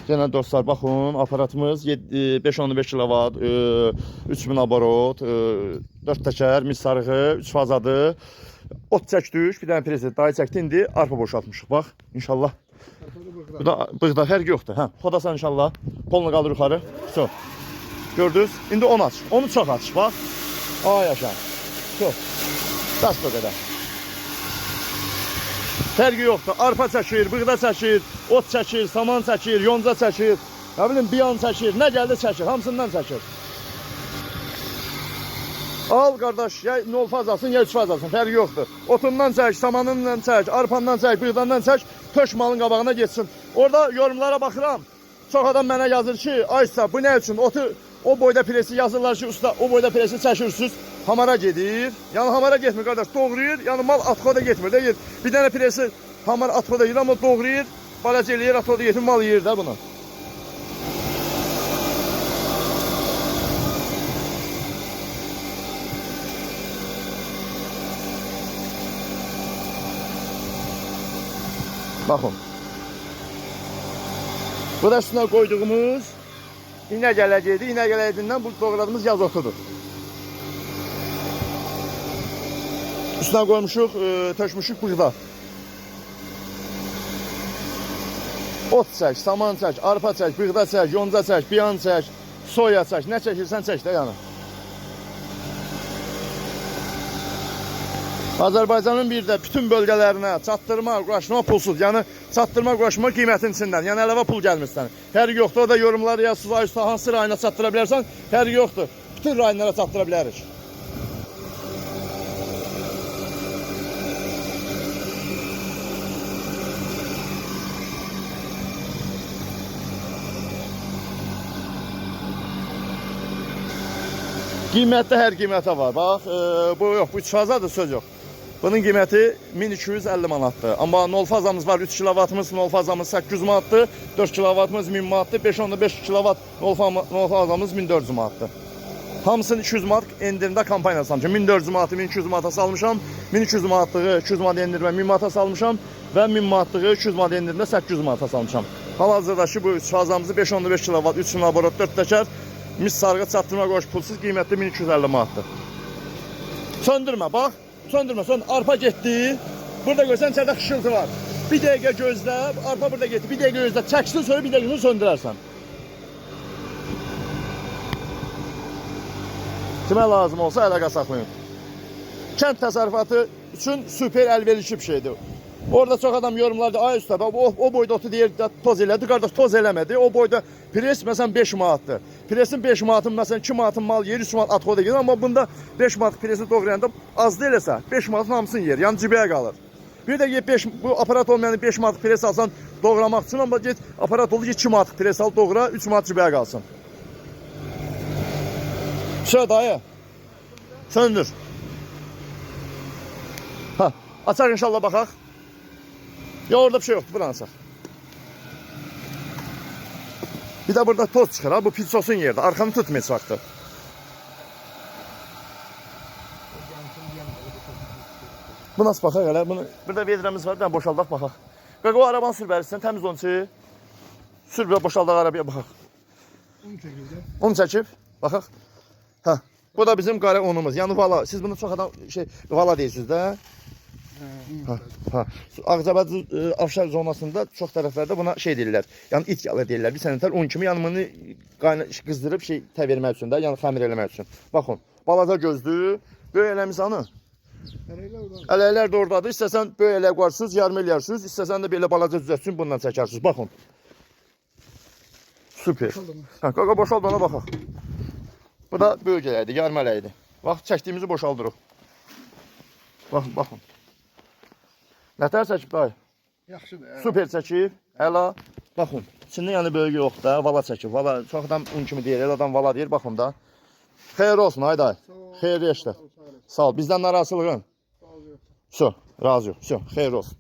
Genel dostlar, baxın, aparatımız 5-15 kilovat, 3000 abarot, 4 təkər, mis sarığı, 3 fazadır. Ot çəkdik, bir dənə prezent daha çəkdi, indi arpa boşaltmışıq, bax, inşallah. Bu da bığda fərq yoxdur, hə, xodasan inşallah, kolunu qaldır yuxarı, so. Gördünüz, indi onu aç, onu çox aç, bax. Ay yaşa, so, daş o qədər. Fərqi yoxdur, arpa çəkir, bığda çəkir, ot çəkir, saman çəkir, yonca çəkir, nə bilim, biyan çəkir, nə gəldi çəkir, hamısından çəkir. Al qardaş, ya 0 fazasın, ya 3 fazasın, fərqi yoxdur. Otundan çək, samanından çək, arpandan çək, bığdandan çək, tök malın qabağına geçsin. Orada yorumlara baxıram, çox adam mənə yazır ki, aysa bu nə üçün, otu o boyda presi yazırlar ki, usta o boyda presi çəkirsiniz, hamara gedir. Yəni hamara getmir qardaş, doğrayır, yəni mal atxoda getmir, deyir. Bir dənə presi hamar atxoda gedir, amma doğrayır, balaca eləyir, atxoda getir, mal yeyir də bunu. Baxın. Bu da üstüne koyduğumuz iğne gələcəkdir. İğne gələcəyindən bu doğradığımız yaz otudur. Üstüne koymuşuq, tökmüşük bığda. Ot çək, saman çək, arpa çək, bığda çək, yonca çək, biyan çək, soya çək, nə çəkirsən çək də yəni. Azərbaycanın bir də bütün bölgələrinə çatdırma, uğraşma pulsuz. Yəni çatdırma, uğraşma qiymətin içindən. Yəni əlavə pul gəlmir sənə. Fərqi yoxdur. O da yorumlar yazsız, ay usta hansı rayona çatdıra bilərsən? Fərqi yoxdur. Bütün rayonlara çatdıra bilərik. Qiymətdə hər qiymətə var. Bax, bu yox, bu 3 fazadır, söz yox. Bunun qiyməti 1250 manatdır. Amma 0 fazamız var, 3 kilovatımız 0 fazamız 800 manatdır, 4 kilovatımız 1000 manatdır, 5-5 kilovat 0 fazamız 1400 manatdır. Hamısını 200 manat endirimdə kampaniya salmışam. 1400 manatı 1200 manata salmışam, 1200 manatlığı 200 manat endirimə 1000 manata salmışam və 1000 manatlığı 200 manat endirimdə 800 manata salmışam. Hal-hazırdakı bu 3 fazamızı 5-5 kilovat, 3 abarot, 4 təkər, mis sarğı çatdırma qoş pulsuz qiyməti 1250 manatdır. Söndürmə, bax. Söndürmə, arpa getdi. Burada görsən içəridə xışıltı var. Bir dəqiqə gözlə, arpa burada getdi. Bir dəqiqə gözlə, çəksin, sonra bir dəqiqə söndürərsən. Kimə lazım olsa əlaqə saxlayın. Kənd təsərrüfatı üçün super əlverişli bir şeydir. Orada çox adam yorumlarda, ay usta, o boyda otu deyir, toz elədi. Qardaş, toz eləmədi. O boyda pres məsələn 5 manatdır. Presin 5 manatın, məsələn 2 manatın mal yer, 3 manat atxoda gedir. Amma bunda 5 manat presi doğrayanda az da eləsə, 5 manatın hamısını yer. Yəni cibəyə qalır. Bir də bu aparat olmayan 5 manat pres alsan doğramaq üçün, amma get aparat olur 2 manat pres al, doğra, 3 manat cibəyə qalsın. Şöyle dayı. Söndür. Ha, açar inşallah baxaq. Ya orada bir şey yoktu, buranı açaq. Bir de burada toz çıxır ha, bu pitsosun yerde. Arkanı tutmaya çıxdı. Bu nasıl baxaq elə? Bunu burada vedrəmiz var, bir dənə boşaldaq baxaq. Qaqa o arabanı sür bərisən, təmiz onu çək. Sür bir boşaldaq arabaya baxaq. Onu çəkib, baxaq. Hə. Bu da bizim qara unumuz. Yəni vala, siz bunu çox adam vala deyirsiniz də. Ağcabəd Afşar zonasında çox tərəflərdə buna şey deyirlər. Yəni it yalı deyirlər. Bir sənətlər un kimi yanımını qızdırıb tə vermək üçün də, yəni xəmir eləmək üçün. Baxın, balaca gözdür. Böyük eləmisanı. Ələklər də oradadır. İstəsən böyük ələk qoyarsınız, yarım eləyərsiniz. İstəsən də belə balaca düzəltsün, bundan çəkərsiniz. Baxın. Süper. Qaqa boşald ona baxaq. Bu da böyük ələkdir, yarım ələkdir. Bax, çəkdiyimizi boşaldırıq. Baxın, baxın. Nətər çəkib dayı? Yaxşıdır. Super çəkib, əla. Baxın, içində yəni böyük yox da, vala çəkib. Vala, çox adam un kimi deyir, el adam vala deyir, baxın da. Xeyir olsun, ay dayı. Xeyirli işlər. Sağ ol, bizdən narazılığın. Sağ ol. Razı yox, xeyir olsun.